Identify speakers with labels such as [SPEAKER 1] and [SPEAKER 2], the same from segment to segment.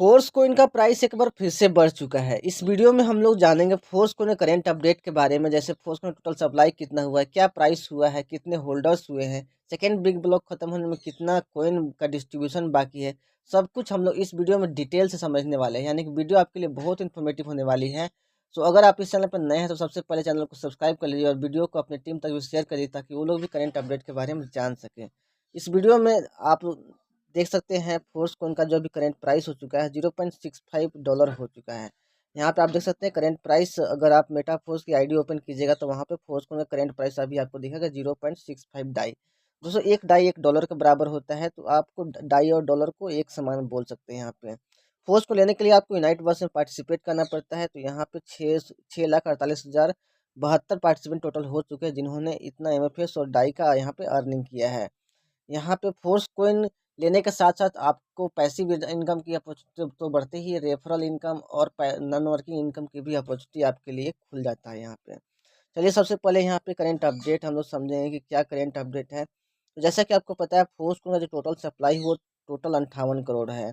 [SPEAKER 1] Force coin का price एक बार फिर से बढ़ चुका है। इस वीडियो में हम लोग जानेंगे फोर्स कोइन करेंट अपडेट के बारे में, जैसे फोर्स कोइन टोटल सप्लाई कितना हुआ है, क्या प्राइस हुआ है, कितने होल्डर्स हुए हैं, सेकेंड बिग ब्लॉक खत्म होने में कितना कोइन का डिस्ट्रीब्यूशन बाकी है। सब कुछ हम लोग इस वीडियो में डिटेल से समझने वाले हैं, यानी कि वीडियो आपके लिए बहुत इन्फॉर्मेटिव होने वाली है। सो अगर आप इस चैनल पर नए हैं तो सबसे पहले चैनल को सब्सक्राइब कर लीजिए और वीडियो को अपनी टीम तक भी शेयर करिए ताकि वो लोग भी करेंट अपडेट के बारे में जान सकें। इस वीडियो में आप देख सकते हैं फोर्स कोइन का जो भी करंट प्राइस हो चुका है $0.65 हो चुका है। यहाँ पे आप देख सकते हैं करंट प्राइस, अगर आप मेटा फोर्स की आईडी ओपन कीजिएगा तो वहाँ पे फोर्स कोइन का करंट प्राइस अभी आपको दिखेगा 0.65 डाई। दोस्तों एक डाई $1 के बराबर होता है, तो आपको डाई और डॉलर को एक समान बोल सकते हैं। यहाँ पे फोर्स को लेने के लिए आपको यूनाइट बस में पार्टिसिपेट करना पड़ता है। तो यहाँ पे 6,48,072 पार्टिसिपेंट टोटल हो चुके हैं जिन्होंने इतना MFS और डाई का यहाँ पे अर्निंग किया है। यहाँ पे फोर्स कोइन लेने के साथ साथ आपको पैसिव इनकम की अपॉर्चुनिटी तो बढ़ते ही, रेफरल इनकम और नॉन वर्किंग इनकम की भी अपॉर्चुनिटी आपके लिए खुल जाता है यहाँ पे। चलिए सबसे पहले यहाँ पे करेंट अपडेट हम लोग समझेंगे कि क्या करेंट अपडेट है। तो जैसा कि आपको पता है फोर्स कोइन का जो टोटल सप्लाई वो टोटल 58 करोड़ है,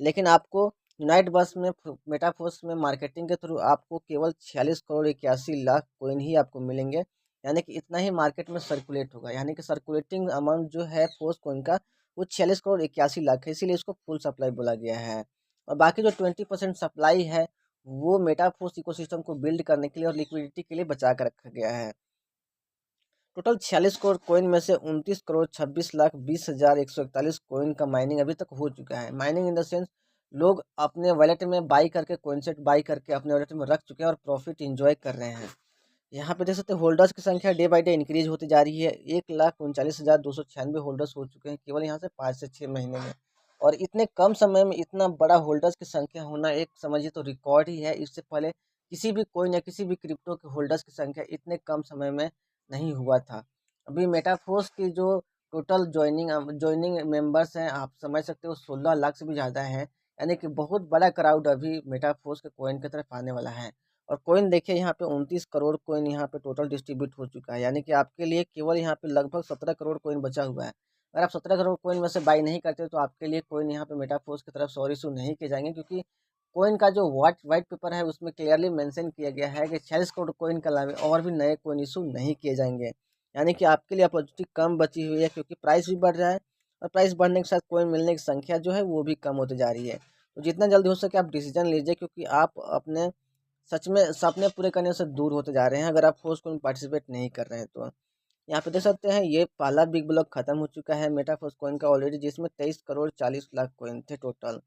[SPEAKER 1] लेकिन आपको यूनाइट बस में मेटाफोर्स में मार्केटिंग के थ्रू आपको केवल 46 करोड़ 81 लाख कोइन ही आपको मिलेंगे। यानी कि इतना ही मार्केट में सर्कुलेट होगा, यानी कि सर्कुलेटिंग अमाउंट जो है फोर्स कोइन का वो 46 करोड़ 81 लाख है, इसीलिए इसको फुल सप्लाई बोला गया है। और बाकी जो 20% सप्लाई है वो मेटाफोर्स इकोसिस्टम को बिल्ड करने के लिए और लिक्विडिटी के लिए बचा कर रखा गया है। टोटल 46 करोड़ कोइन में से 29 करोड़ 26 लाख 20,141 कोइन का माइनिंग अभी तक हो चुका है। माइनिंग इन द सेंस लोग अपने वॉलेट में बाई करके, कोइन सेट बाई करके अपने वॉलेट में रख चुके हैं और प्रॉफिट इंजॉय कर रहे हैं। यहाँ पे देख सकते हैं होल्डर्स की संख्या डे बाई डे इंक्रीज होती जा रही है। 1,39,296 होल्डर्स हो चुके हैं केवल यहाँ से 5 से 6 महीने में। और इतने कम समय में इतना बड़ा होल्डर्स की संख्या होना एक समझिए तो रिकॉर्ड ही है। इससे पहले किसी भी कोइन या किसी भी क्रिप्टो के होल्डर्स की संख्या इतने कम समय में नहीं हुआ था। अभी मेटाफोर्स की जो टोटल ज्वाइनिंग मेंबर्स हैं, आप समझ सकते हो 16 लाख से भी ज़्यादा है। यानी कि बहुत बड़ा क्राउड अभी मेटाफोर्स के कोइन की तरफ आने वाला है। और कोइन देखिए यहाँ पे 29 करोड़ कोइन यहाँ पे टोटल डिस्ट्रीब्यूट हो चुका है। यानी कि आपके लिए केवल यहाँ पे लगभग 17 करोड़ कोइन बचा हुआ है। अगर आप 17 करोड़ कोइन में से बाई नहीं करते तो आपके लिए कोइन यहाँ पे मेटाफोर्स की तरफ सॉरी इशू नहीं किए जाएंगे, क्योंकि कोइन का जो वाइट पेपर है उसमें क्लियरली मेंशन किया गया है कि 46 करोड़ कोइन के अलावा और भी नए कोइन इशू नहीं किए जाएंगे। यानी कि आपके लिए अपॉर्चुनिटी कम बची हुई है, क्योंकि प्राइस भी बढ़ रहा है और प्राइस बढ़ने के साथ कोइन मिलने की संख्या जो है वो भी कम होती जा रही है। तो जितना जल्दी हो सके आप डिसीजन लीजिए, क्योंकि आप अपने सच में सपने पूरे करने से दूर होते जा रहे हैं अगर आप फोर्स कोइन पार्टिसिपेट नहीं कर रहे हैं तो। यहाँ पे देख सकते हैं ये पहला बिग ब्लॉक खत्म हो चुका है मेटाफोर्स कोइन का ऑलरेडी, जिसमें 23 करोड़ 40 लाख कोइन थे टोटल।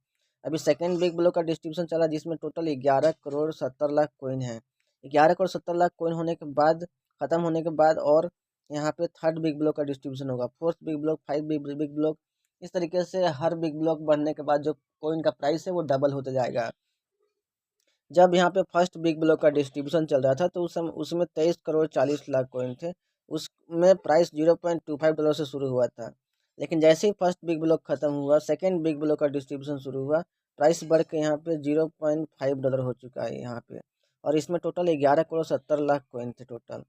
[SPEAKER 1] अभी सेकंड बिग ब्लॉक का डिस्ट्रीब्यूशन चला जिसमें टोटल 11 करोड़ 70 लाख कोइन है। 11 करोड़ 70 लाख कोइन होने के बाद, खत्म होने के बाद, और यहाँ पे थर्ड बिग ब्लॉक का डिस्ट्रीब्यूशन होगा, fourth big block, five big block. इस तरीके से हर बिग ब्लॉक बढ़ने के बाद जो कोइन का प्राइस है वो डबल होते जाएगा। जब यहाँ पे फर्स्ट बिग ब्लॉक का डिस्ट्रीब्यूशन चल रहा था तो उसमें 23 करोड़ 40 लाख कोइन थे। उसमें प्राइस $0.25 से शुरू हुआ था, लेकिन जैसे ही फर्स्ट बिग ब्लॉक खत्म हुआ, सेकेंड बिग ब्लॉक का डिस्ट्रीब्यूशन शुरू हुआ, प्राइस बढ़ के यहाँ पे $0.5 हो चुका है यहाँ पे। और इसमें टोटल 11 करोड़ 70 लाख कोइन थे टोटल।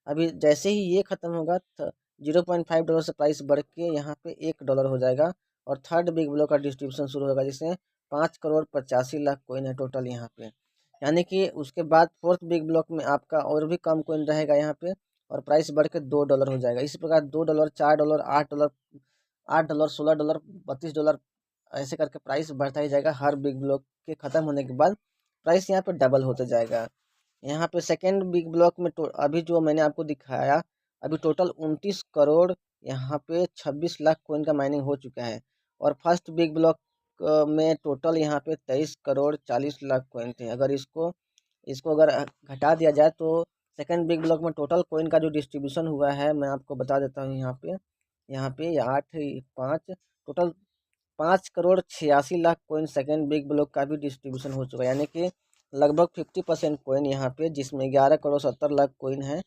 [SPEAKER 1] अभी जैसे ही ये खत्म होगा $0.5 से प्राइस बढ़ के यहाँ पे $1 हो जाएगा और थर्ड बिग ब्लॉक का डिस्ट्रीब्यूशन शुरू होगा जिसमें 5 करोड़ 85 लाख कोइन है टोटल यहाँ पे। यानी कि उसके बाद फोर्थ बिग ब्लॉक में आपका और भी कम कोइन रहेगा यहाँ पे और प्राइस बढ़ के $2 हो जाएगा। इसी प्रकार $2, $4, $8, $8, $16, $32 ऐसे करके प्राइस बढ़ता ही जाएगा। हर बिग ब्लॉक के ख़त्म होने के बाद प्राइस यहाँ पे डबल होते जाएगा। यहाँ पे सेकेंड बिग ब्लॉक में अभी जो मैंने आपको दिखाया, अभी टोटल 29 करोड़ यहाँ पे 26 लाख कोइन का माइनिंग हो चुका है। और फर्स्ट बिग ब्लॉक में टोटल यहाँ पे 23 करोड़ 40 लाख कोइन थे। अगर इसको इसको अगर घटा दिया जाए तो सेकंड बिग ब्लॉक में टोटल कोइन का जो डिस्ट्रीब्यूशन हुआ है मैं आपको बता देता हूँ। यहाँ पे 8 5 total 5 crore 86 lakh coin second big block का भी डिस्ट्रीब्यूशन हो चुका है। यानी कि लगभग 50% कोइन यहाँ पे, जिसमें 11 करोड़ 70 लाख कोइन है,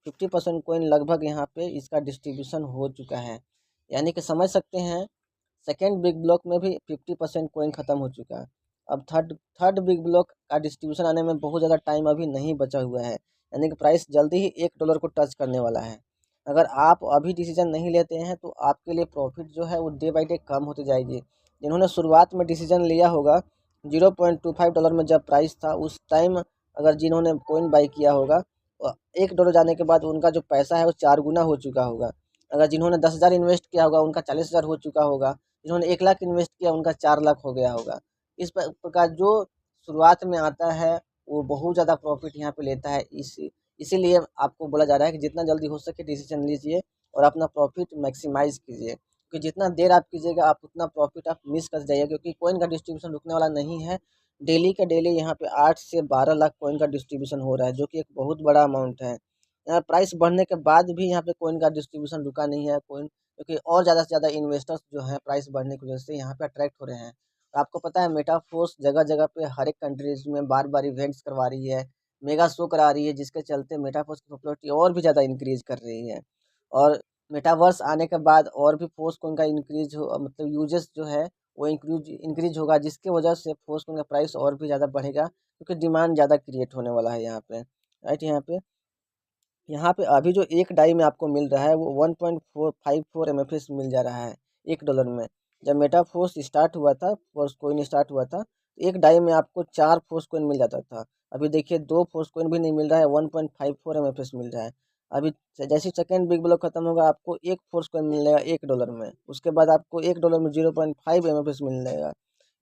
[SPEAKER 1] 50% कोइन लगभग यहाँ पे इसका डिस्ट्रीब्यूशन हो चुका है। यानी कि समझ सकते हैं सेकेंड बिग ब्लॉक में भी 50% कोइन ख़त्म हो चुका है। अब थर्ड बिग ब्लॉक का डिस्ट्रीब्यूशन आने में बहुत ज़्यादा टाइम अभी नहीं बचा हुआ है। यानी कि प्राइस जल्दी ही $1 को टच करने वाला है। अगर आप अभी डिसीजन नहीं लेते हैं तो आपके लिए प्रॉफिट जो है वो डे बाई डे कम होती जाएगी। जिन्होंने शुरुआत में डिसीजन लिया होगा $0.25 में जब प्राइस था उस टाइम, अगर जिन्होंने कॉइन बाई किया होगा, $1 जाने के बाद उनका जो पैसा है वो 4 गुना हो चुका होगा। अगर जिन्होंने 10,000 इन्वेस्ट किया होगा उनका 40,000 हो चुका होगा। जिन्होंने 1 लाख इन्वेस्ट किया उनका 4 लाख हो गया होगा। इस प्रकार जो शुरुआत में आता है वो बहुत ज़्यादा प्रॉफिट यहाँ पे लेता है। इसीलिए आपको बोला जा रहा है कि जितना जल्दी हो सके डिसीजन लीजिए और अपना प्रॉफिट मैक्सिमाइज कीजिए, क्योंकि जितना देर आप कीजिएगा आप उतना प्रॉफिट आप मिस कर जाइएगा, क्योंकि कॉइन का डिस्ट्रीब्यूशन रुकने वाला नहीं है। डेली का डेली यहाँ पे 8 से 12 लाख कॉइन का डिस्ट्रीब्यूशन हो रहा है, जो कि एक बहुत बड़ा अमाउंट है। यहाँ प्राइस बढ़ने के बाद भी यहाँ पे कॉइन का डिस्ट्रीब्यूशन रुका नहीं है। कॉइन क्योंकि और ज़्यादा से ज़्यादा इन्वेस्टर्स जो हैं प्राइस बढ़ने की वजह से यहाँ पे अट्रैक्ट हो रहे हैं। और आपको पता है मेटाफोर्स जगह जगह पे हर एक कंट्रीज में बार बार इवेंट्स करवा रही है, मेगा शो करा रही है, जिसके चलते मेटाफोर्स की पॉपुलैरिटी और भी ज़्यादा इंक्रीज कर रही है। और मेटावर्स आने के बाद और भी फोर्स कॉइन का इंक्रीज हो, मतलब यूजेस जो है वो इंक्रीज होगा, जिसकी वजह से फोर्स कॉइन का प्राइस और भी ज़्यादा बढ़ेगा, क्योंकि डिमांड ज़्यादा क्रिएट होने वाला है यहाँ पे, राइट। यहाँ पे अभी जो एक डाई में आपको मिल रहा है वो 1.454 MFS मिल जा रहा है $1 में। जब मेटाफोर्स स्टार्ट हुआ था, फोर्स कोइन स्टार्ट हुआ था, तो एक डाई में आपको 4 फोर्स कोइन मिल जाता था। अभी देखिए 2 फोर्स कोइन भी नहीं मिल रहा है, 1.54 MFS मिल रहा है। अभी जैसे सेकेंड बिग ब्लॉक खत्म होगा आपको एक फोर्स कोइन मिलेगा $1 में, उसके बाद आपको $1 में 0.5 MFS मिल जाएगा।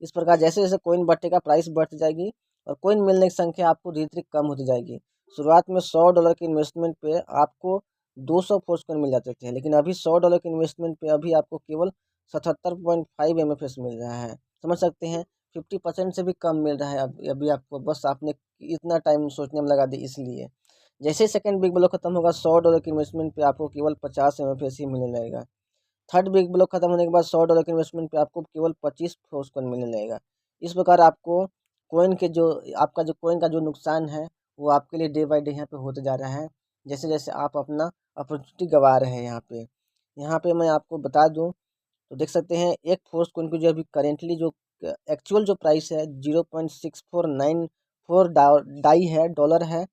[SPEAKER 1] इस प्रकार जैसे जैसे कोइन बढ़ेगा प्राइस बढ़ती जाएगी और कोइन मिलने की संख्या आपको धीरे धीरे कम होती जाएगी। शुरुआत में $100 के इन्वेस्टमेंट पे आपको 200 फोर्स कॉइन मिल जाते थे, लेकिन अभी $100 के इन्वेस्टमेंट पे अभी आपको केवल 77.5 MFS मिल रहा है। समझ सकते हैं 50% से भी कम मिल रहा है अभी आपको, बस आपने इतना टाइम सोचने में लगा दी इसलिए। जैसे ही सेकेंड बिग ब्लॉक खत्म होगा $100 के इन्वेस्टमेंट पे आपको केवल 50 MFS ही मिलने लगेगा। थर्ड बिग ब्लॉक खत्म होने के बाद $100 के इन्वेस्टमेंट पे आपको केवल 25 फोर्स कॉइन मिलने लगेगा। इस प्रकार आपको कॉइन के जो आपका जो कॉइन का जो नुकसान है वो आपके लिए डे बाय डे यहाँ पे होते जा रहा है, जैसे जैसे आप अपना अपॉर्चुनिटी गंवा रहे हैं यहाँ पे मैं आपको बता दूं तो देख सकते हैं एक फोर्स कॉइन की जो अभी करेंटली जो एक्चुअल जो प्राइस है 0.6494 डाई है, डॉलर है,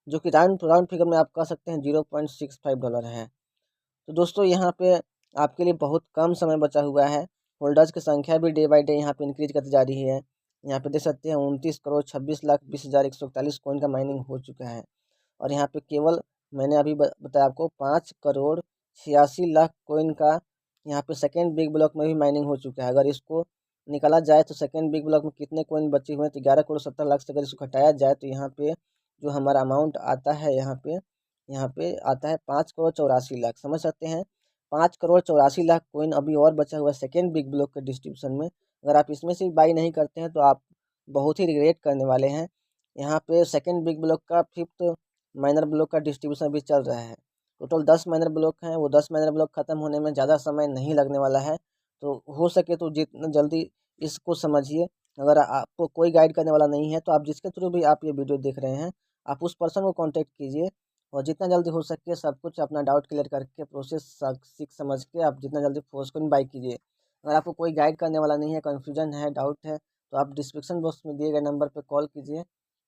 [SPEAKER 1] जो कि राउंड राउंड फिगर में आप कह सकते हैं $0.65 है। तो दोस्तों यहाँ पे आपके लिए बहुत कम समय बचा हुआ है। होल्डर्स की संख्या भी डे बाय डे यहाँ पे इंक्रीज करती जा रही है। यहाँ पे देख सकते हैं 29,26,20,141 कॉइन का माइनिंग हो चुका है। और यहाँ पे केवल मैंने अभी बताया आपको 5,86,00,000 कॉइन का यहाँ पे सेकेंड बिग ब्लॉक में भी माइनिंग हो चुका है। अगर इसको निकाला जाए तो सेकेंड बिग ब्लॉक में कितने कॉइन बचे हुए हैं तो 11,70,00,000 से अगर इसको घटाया जाए तो यहाँ पे जो हमारा अमाउंट आता है यहाँ पे आता है 5,84,00,000। समझ सकते हैं 5,84,00,000 कॉइन अभी और बचा हुआ है सेकेंड बिग ब्लॉक के डिस्ट्रीब्यूशन में। अगर आप इसमें से बाई नहीं करते हैं तो आप बहुत ही रिग्रेट करने वाले हैं। यहाँ पे सेकेंड बिग ब्लॉक का 5th माइनर ब्लॉक का डिस्ट्रीब्यूशन भी चल रहा है। टोटल 10 माइनर ब्लॉक हैं, वो 10 माइनर ब्लॉक ख़त्म होने में ज़्यादा समय नहीं लगने वाला है। तो हो सके तो जितना जल्दी इसको समझिए। अगर आपको कोई गाइड करने वाला नहीं है तो आप जिसके थ्रू भी आप ये वीडियो देख रहे हैं आप उस पर्सन को कॉन्टेक्ट कीजिए और जितना जल्दी हो सके सब कुछ अपना डाउट क्लियर करके प्रोसेस सीख समझ के आप जितना जल्दी फोर्स को बाई कीजिए। अगर आपको कोई गाइड करने वाला नहीं है, कन्फ्यूजन है, डाउट है, तो आप डिस्क्रिप्शन बॉक्स में दिए गए नंबर पर कॉल कीजिए।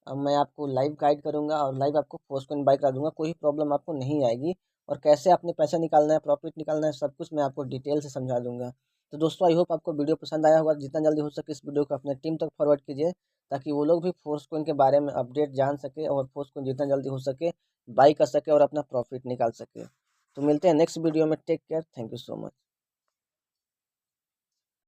[SPEAKER 1] अब मैं आपको लाइव गाइड करूंगा और लाइव आपको फोर्स को बाई करा दूंगा, कोई प्रॉब्लम आपको नहीं आएगी। और कैसे अपने पैसा निकालना है, प्रॉफिट निकालना है, सब कुछ मैं आपको डिटेल से समझा दूंगा। तो दोस्तों आई होप आपको वीडियो पसंद आया होगा। जितना जल्दी हो सके इस वीडियो को अपने टीम तक फॉरवर्ड कीजिए ताकि वो लोग भी फोर्स कोइन के बारे में अपडेट जान सके और फोर्स कोइन जितना जल्दी हो सके बाई कर सके और अपना प्रॉफिट निकाल सके। तो मिलते हैं नेक्स्ट वीडियो में। Take care, thank you so much.